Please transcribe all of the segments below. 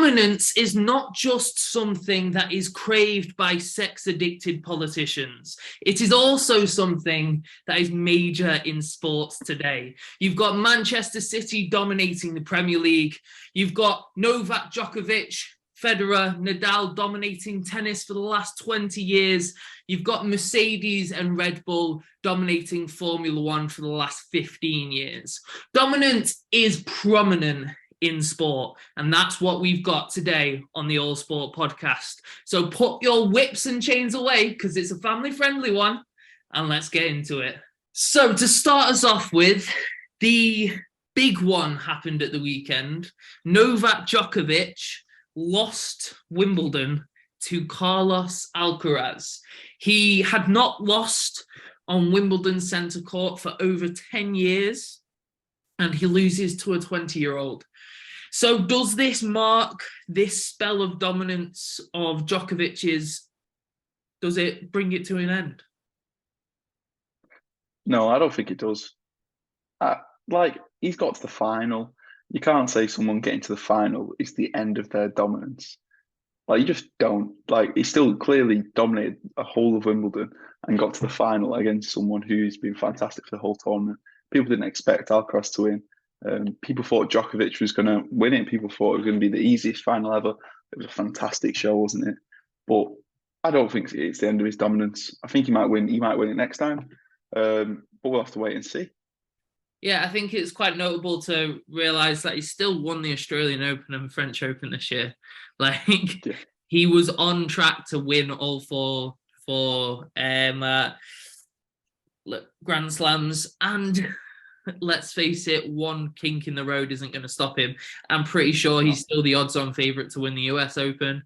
dominance is not just something that is craved by sex-addicted politicians. It is also something that is major in sports today. You've got Manchester City dominating the Premier League. You've got Novak Djokovic, Federer, Nadal dominating tennis for the last 20 years. You've got Mercedes and Red Bull dominating Formula One for the last 15 years. Dominance is prominent in sport, and that's what we've got today on the All Sport podcast. So put your whips and chains away, because it's a family-friendly one, and let's get into it. So to start us off with, the big one happened at the weekend. Novak Djokovic lost Wimbledon to Carlos Alcaraz. He had not lost on Wimbledon centre court for over 10 years, and he loses to a 20-year-old. So does this mark this spell of dominance of Djokovic's? Does it bring it to an end? No, I don't think it does. He's got to the final. You can't say someone getting to the final is the end of their dominance. You just don't. He still clearly dominated a whole of Wimbledon and got to the final against someone who's been fantastic for the whole tournament. People didn't expect Alcaraz to win. People thought Djokovic was going to win it. People thought it was going to be the easiest final ever. It was a fantastic show, wasn't it? But I don't think it's the end of his dominance. I think he might win. He might win it next time. But we'll have to wait and see. Yeah, I think it's quite notable to realise that he still won the Australian Open and French Open this year. He was on track to win all four Grand Slams, and let's face it, one kink in the road isn't going to stop him. I'm pretty sure he's still the odds-on favourite to win the US Open.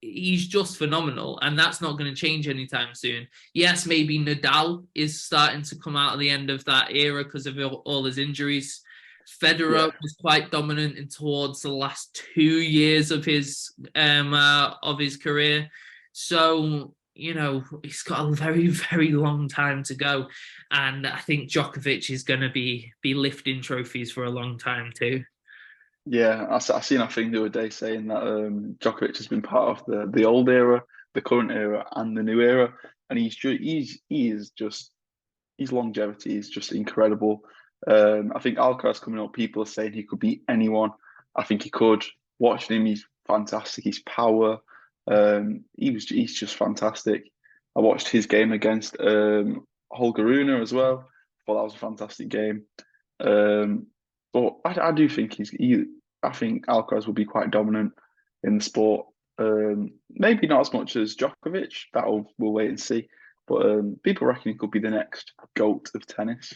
He's just phenomenal, and that's not going to change anytime soon. Yes, maybe Nadal is starting to come out of the end of that era because of all his injuries. Federer was quite dominant in towards the last 2 years of his career. So, he's got a very, very long time to go. And I think Djokovic is going to be lifting trophies for a long time too. Yeah, I seen a thing the other day saying that Djokovic has been part of the old era, the current era, and the new era, and his longevity is just incredible. I think Alcaraz coming up, people are saying he could beat anyone. I think he could. Watching him, he's fantastic. His power, he's just fantastic. I watched his game against Holger Rune as well. Thought that was a fantastic game. But I do think I think Alcaraz will be quite dominant in the sport. Maybe not as much as Djokovic. We'll wait and see. But people reckon he could be the next GOAT of tennis.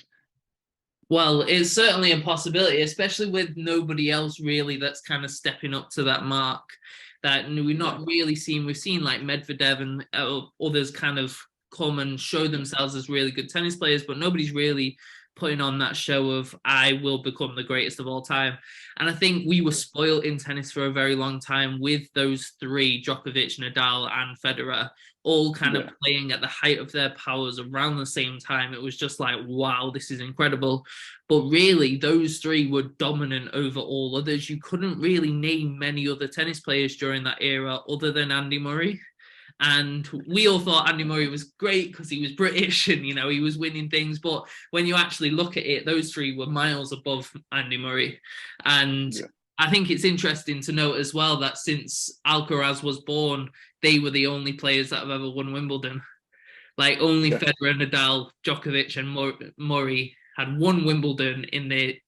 Well, it's certainly a possibility, especially with nobody else really that's kind of stepping up to that mark that we're not really seeing. We've seen like Medvedev and others kind of come and show themselves as really good tennis players, but nobody's really putting on that show of I will become the greatest of all time. And I think we were spoiled in tennis for a very long time with those three, Djokovic, Nadal and Federer, all kind of playing at the height of their powers around the same time. It was just like, wow, this is incredible. But really, those three were dominant over all others. You couldn't really name many other tennis players during that era other than Andy Murray. And we all thought Andy Murray was great because he was British and, he was winning things. But when you actually look at it, those three were miles above Andy Murray. And I think it's interesting to note as well that since Alcaraz was born, they were the only players that have ever won Wimbledon. Only Federer, Nadal, Djokovic and Murray had won Wimbledon in the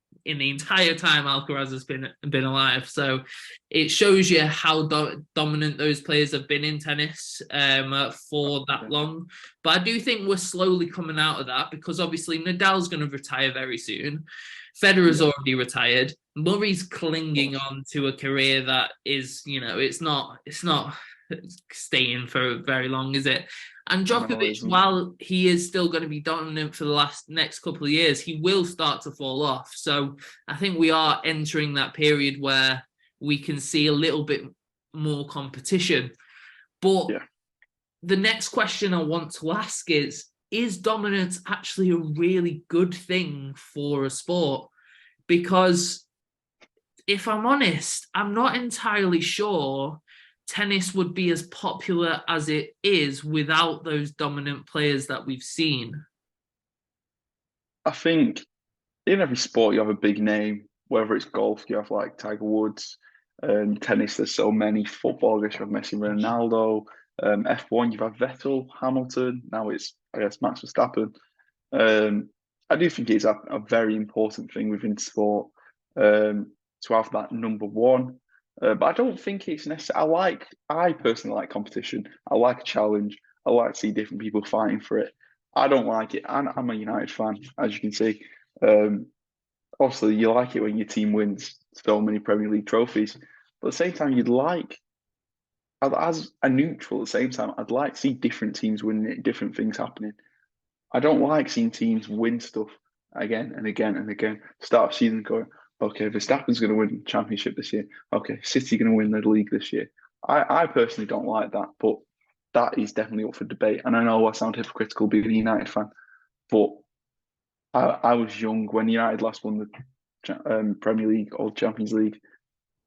entire time Alcaraz has been alive. So it shows you how dominant those players have been in tennis for that long. But I do think we're slowly coming out of that because obviously Nadal's going to retire very soon. Federer's already retired. Murray's clinging on to a career that is, it's not staying for very long, is it? And Djokovic, while he is still going to be dominant for the next couple of years, he will start to fall off. So I think we are entering that period where we can see a little bit more competition. But the next question I want to ask is dominance actually a really good thing for a sport? Because if I'm honest, I'm not entirely sure tennis would be as popular as it is without those dominant players that we've seen. I think in every sport you have a big name. Whether it's golf, you have like Tiger Woods. Tennis, there's so many. Football, I guess you have Messi, Ronaldo. F1, you've had Vettel, Hamilton. Now it's, I guess, Max Verstappen. Um, I do think it's a very important thing within sport to have that number one. But I don't think it's necessary. I personally like competition. I like a challenge. I like to see different people fighting for it. I don't like it. I'm a United fan, as you can see. Um, Obviously, you like it when your team wins so many Premier League trophies. But at the same time, as a neutral, at the same time, I'd like to see different teams winning it, different things happening. I don't like seeing teams win stuff again and again and again. Start of season going, okay, Verstappen's going to win the championship this year. Okay, City going to win the league this year. I personally don't like that, but that is definitely up for debate. And I know I sound hypocritical being a United fan, but I was young when United last won the Premier League or Champions League.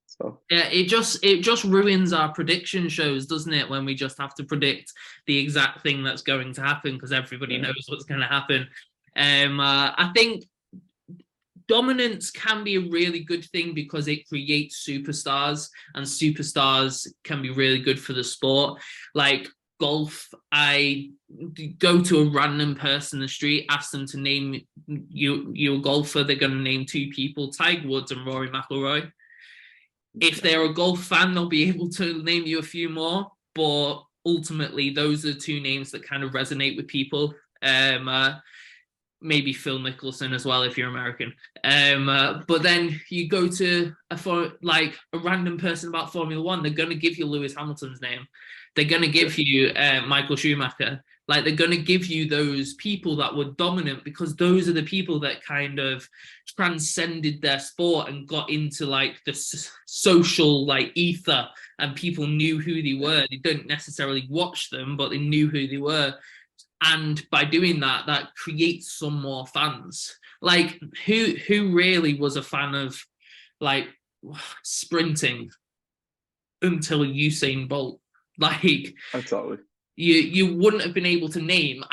So Yeah, it just ruins our prediction shows, doesn't it? When we just have to predict the exact thing that's going to happen because everybody yeah, knows what's going to happen. I think dominance can be a really good thing because it creates superstars, and superstars can be really good for the sport. Like golf, I go to a random person in the street, ask them to name you a golfer. They're going to name two people: Tiger Woods and Rory McIlroy. If they're a golf fan, they'll be able to name you a few more. But ultimately, those are two names that kind of resonate with people. Maybe Phil Mickelson as well if you're American. But then you go to a random person about Formula One, they're going to give you Lewis Hamilton's name. They're going to give you Michael Schumacher. Like they're going to give you those people that were dominant because those are the people that kind of transcended their sport and got into like the social like ether, and people knew who they were. They didn't necessarily watch them, but they knew who they were. And by doing that, that creates some more fans. Like who really was a fan of like sprinting until Usain Bolt? Like exactly. you wouldn't have been able to name.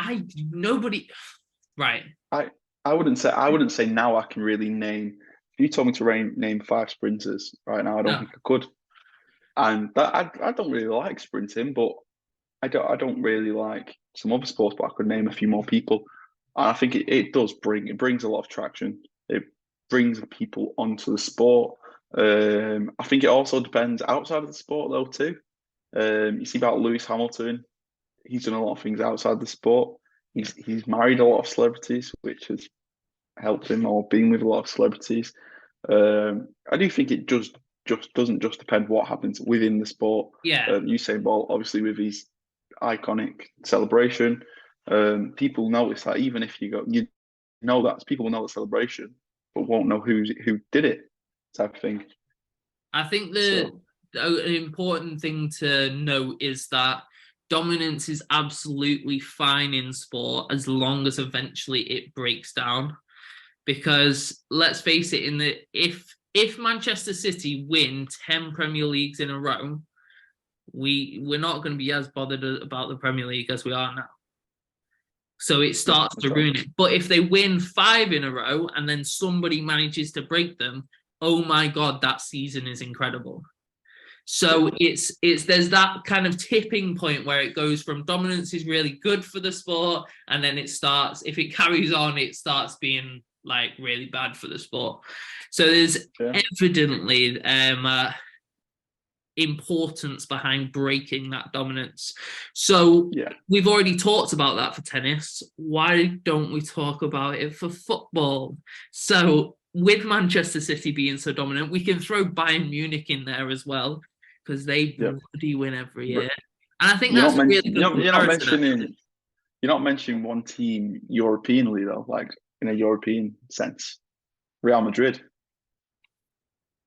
Nobody. Right. I I wouldn't say now I can really name. If you told me to name five sprinters right now, I don't No. think I could. And that I don't really like sprinting, but I don't really like some other sports, but I could name a few more people. And I think it brings a lot of traction. It brings people onto the sport. I think it also depends outside of the sport though too. You see about Lewis Hamilton, he's done a lot of things outside the sport. He's married a lot of celebrities, which has helped him, or been with a lot of celebrities. I do think it just doesn't just depend what happens within the sport. Yeah. Usain Bolt, obviously, with his iconic celebration, people notice that even if you know that people will know the celebration, but won't know who did it, type of thing. I think So the important thing to note is that dominance is absolutely fine in sport as long as eventually it breaks down. Because let's face it, in the if Manchester City win 10 Premier Leagues in a row, we're not going to be as bothered about the Premier League as we are now. So it yeah, starts to exactly. ruin it. But if they win five in a row and then somebody manages to break them, oh my god, that season is incredible. Yeah, So it's there's that kind of tipping point where it goes from dominance is really good for the sport, and then it starts, if it carries on, it starts being like really bad for the sport. So there's yeah, evidently importance behind breaking that dominance. So yeah. we've already talked about that for tennis. Why don't we talk about it for football? So with Manchester City being so dominant, we can throw Bayern Munich in there as well because they Yeah. bloody win every But year. And I think that's a really good you're not comparison, actually. you're not mentioning one team Europeanly though, like in a European sense. Real Madrid,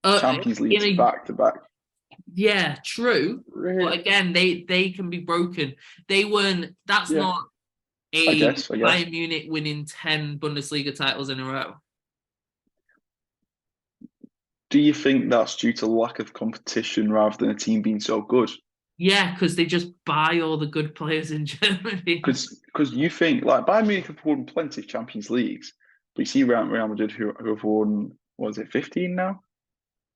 Uh, Champions in Leagues a back to back. Yeah, true. But Really? again, they can be broken. They weren't. That's Yeah, not a I guess. Bayern Munich winning 10 Bundesliga titles in a row. Do you think that's due to lack of competition rather than a team being so good? Yeah, because they just buy all the good players in Germany. Because you think like Bayern Munich have won plenty of Champions Leagues, but you see Real Madrid who have won, what is it, 15 now?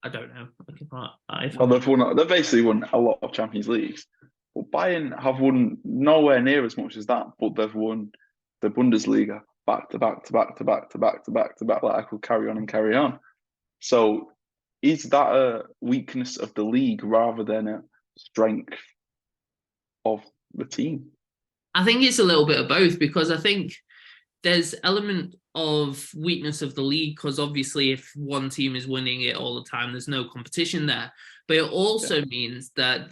I don't know. If Well, I'm they've basically won a lot of Champions Leagues. But Bayern have won nowhere near as much as that, but they've won the Bundesliga back to back to back to back to back to back to back. Like I could carry on and carry on. So is that a weakness of the league rather than a strength of the team? I think it's a little bit of both because I think there's element of weakness of the league because obviously if one team is winning it all the time, there's no competition there. But it Yeah. also means that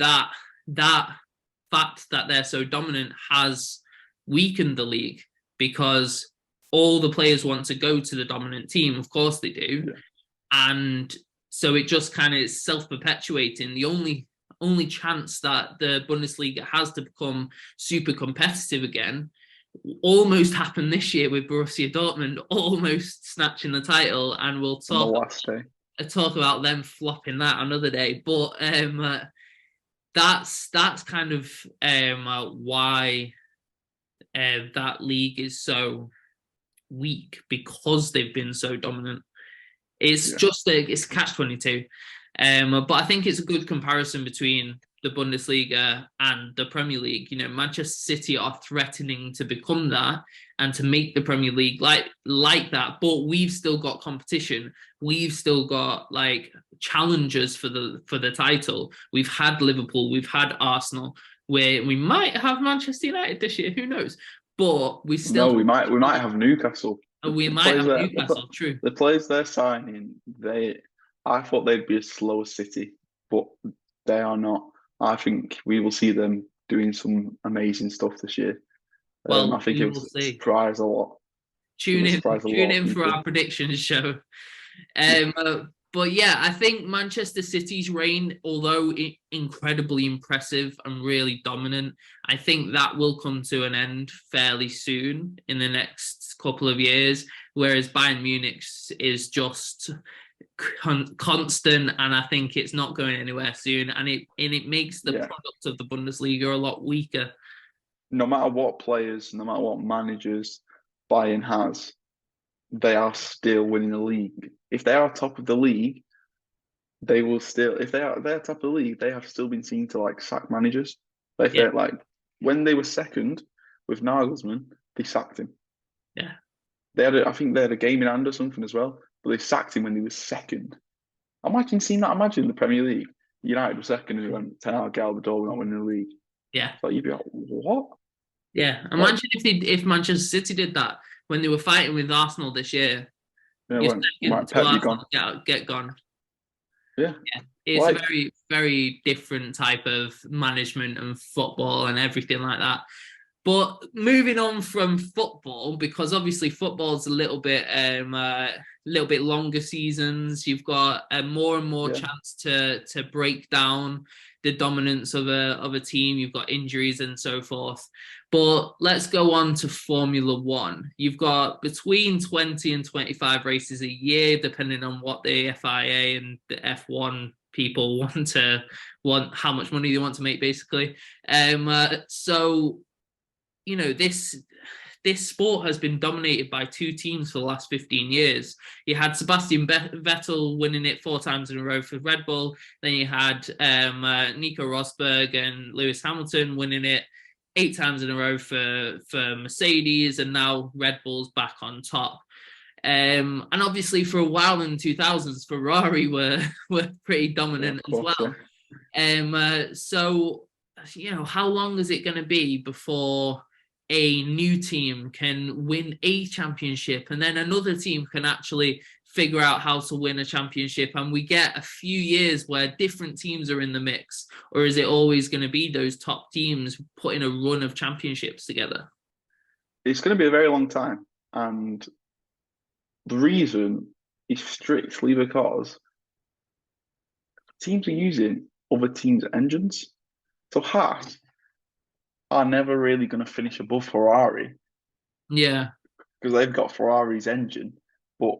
fact that they're so dominant has weakened the league because all the players want to go to the dominant team. Of course they do. Yeah. And so it just kind of is self-perpetuating. The only chance that the Bundesliga has to become super competitive again almost happened this year with Borussia Dortmund almost snatching the title, and we'll On the last day. talk about them flopping that another day. But that's kind of why that league is so weak because they've been so dominant. It's Yeah. just it's catch-22. But I think it's a good comparison between the Bundesliga and the Premier League. You know, Manchester City are threatening to become that and to make the Premier League like that. But we've still got competition. We've still got like challengers for the title. We've had Liverpool. We've had Arsenal. Where we might have Manchester United this year. Who knows? But we still No, we might have Newcastle. we The might players have that Newcastle. True. the players they're signing, I thought they'd be as slow as City, but they are not. I think we will see them doing some amazing stuff this year. I Well, think we it will would see. surprise a lot. I think Tune it'll in, surprise a tune lot of in for people. our predictions show. Yeah, But yeah, I think Manchester City's reign, although incredibly impressive and really dominant, I think that will come to an end fairly soon in the next couple of years. Whereas Bayern Munich's is just constant, and I think it's not going anywhere soon. And it makes the yeah. product of the Bundesliga a lot weaker. No matter what players, no matter what managers Bayern has, they are still winning the league. If they are top of the league, they will still. If they're top of the league, they have still been seen to like sack managers. If Yeah, they're like when they were second with Nagelsmann, they sacked him. yeah. I think they had a game in hand or something as well, but they sacked him when he was second. Imagine seeing that. Imagine the Premier League. United were second and we went 10 out, get out the door, we're not winning the league. Yeah. So you'd be like, what? Yeah, Like, imagine if Manchester City did that when they were fighting with Arsenal this year. you know, You're when second right, to Pep, you're Arsenal, gone. get gone. Yeah. Yeah, it's a Like, very very different type of management and football and everything like that. But moving on from football, because obviously football's a little bit longer seasons. You've got a more and more yeah. chance to break down the dominance of a team. You've got injuries and so forth. But let's go on to Formula One. You've got between 20 and 25 races a year, depending on what the FIA and the F1 people want how much money they want to make, basically. So you know this sport has been dominated by two teams for the last 15 years. You had Sebastian Vettel winning it 4 times in a row for Red Bull. Then you had Nico Rosberg and Lewis Hamilton winning it 8 times in a row for Mercedes, and now Red Bull's back on top. And obviously for a while in the 2000s, Ferrari were pretty Yeah, dominant of as course, yeah. well. So how long is it going to be before a new team can win a championship and then another team can actually figure out how to win a championship and we get a few years where different teams are in the mix? Or is it always going to be those top teams putting a run of championships together? It's going to be a very long time. And the reason is strictly because teams are using other teams' engines. So Haas are never really going to finish above Ferrari Yeah, because they've got Ferrari's engine. But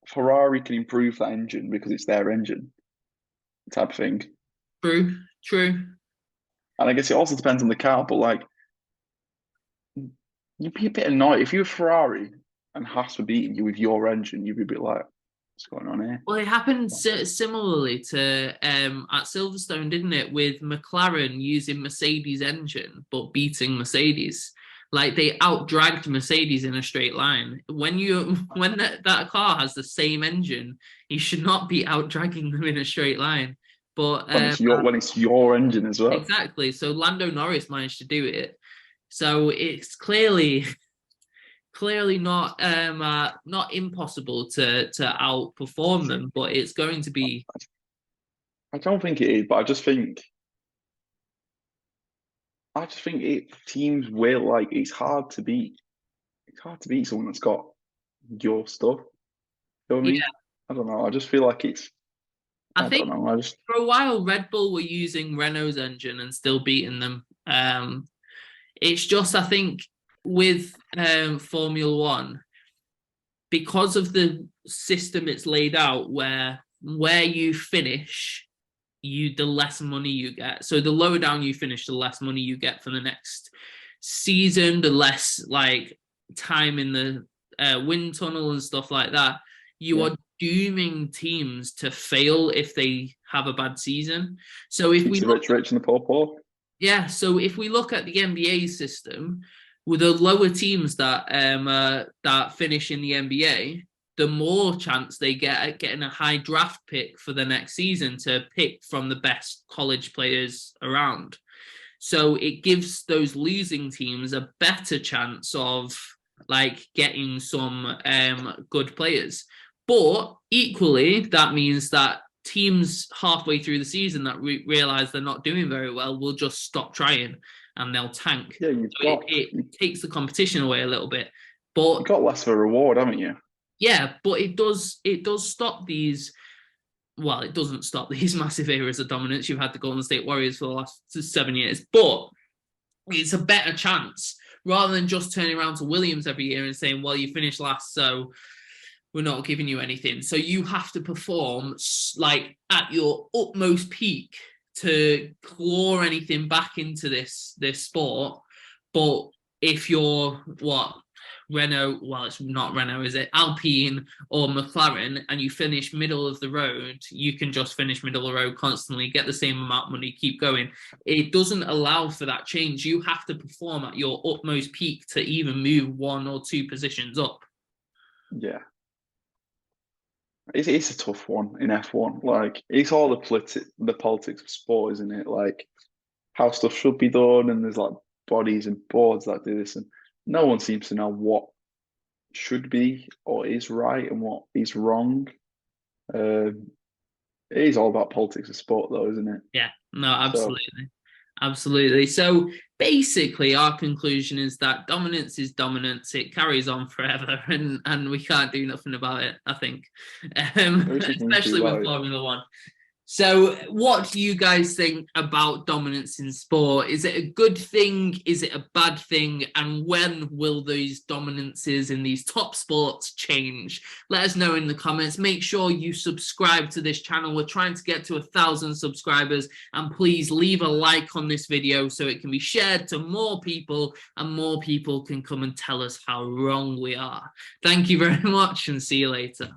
Ferrari can improve that engine because it's their engine type of thing. True, true. And I guess it also depends on the car, but like you'd be a bit annoyed if you were Ferrari and Haas were beating you with your engine, you'd be a bit like, what's going on here? Well, it happened similarly to at Silverstone, didn't it? With McLaren using Mercedes engine but beating Mercedes. Like they outdragged Mercedes in a straight line. When that car has the same engine, you should not be outdragging them in a straight line. But When it's your engine as well. exactly. So Lando Norris managed to do it. So it's clearly not impossible to outperform them, but it's going to be. I don't think it is, but I just think teams will like it's hard to beat. It's hard to beat someone that's got your stuff. You know what I Yeah, mean? I don't know. I just feel like it's. I I don't think know. I just for a while Red Bull were using Renault's engine and still beating them. It's just I think with Formula One, because of the system it's laid out, where you finish, the less money you get. So the lower down you finish, the less money you get for the next season, the less like time in the wind tunnel and stuff like that. You yeah. are dooming teams to fail if they have a bad season. So if Keeps we the look, rich and the poor. yeah, so if we look at the NBA system, with the lower teams that finish in the NBA, the more chance they get at getting a high draft pick for the next season to pick from the best college players around. So it gives those losing teams a better chance of like getting some good players. But equally, that means that teams halfway through the season that realize they're not doing very well will just stop trying and they'll tank. Yeah, So it takes the competition away a little bit. you But got less of a reward, haven't you? yeah, but it does stop these. Well, it doesn't stop these massive eras of dominance. You've had the Golden State Warriors for the last 7 years, but it's a better chance rather than just turning around to Williams every year and saying, "Well, you finished last, so we're not giving you anything." So you have to perform like at your utmost peak to claw anything back into this sport. But if you're Renault, well, it's not Renault, is it? Alpine or McLaren, and you finish middle of the road, you can just finish middle of the road constantly, get the same amount of money, keep going. It doesn't allow for that change. You have to perform at your utmost peak to even move 1 or 2 positions up. Yeah. It's a tough one in F1. Like it's all the politics of sport, isn't it? Like how stuff should be done, and there's like bodies and boards that do this, and no one seems to know what should be or is right and what is wrong. Um, it is all about politics of sport, though, isn't it? Yeah, no, So absolutely. Absolutely. So basically, our conclusion is that dominance is dominance. It carries on forever, and we can't do nothing about it, I think, there is nothing to do especially with about it. Formula One. So, what do you guys think about dominance in sport? Is it a good thing? Is it a bad thing? And when will those dominances in these top sports change? Let us know in the comments. Make sure you subscribe to this channel. We're trying to get to 1,000 subscribers. And please leave a like on this video so it can be shared to more people and more people can come and tell us how wrong we are. Thank you very much and see you later.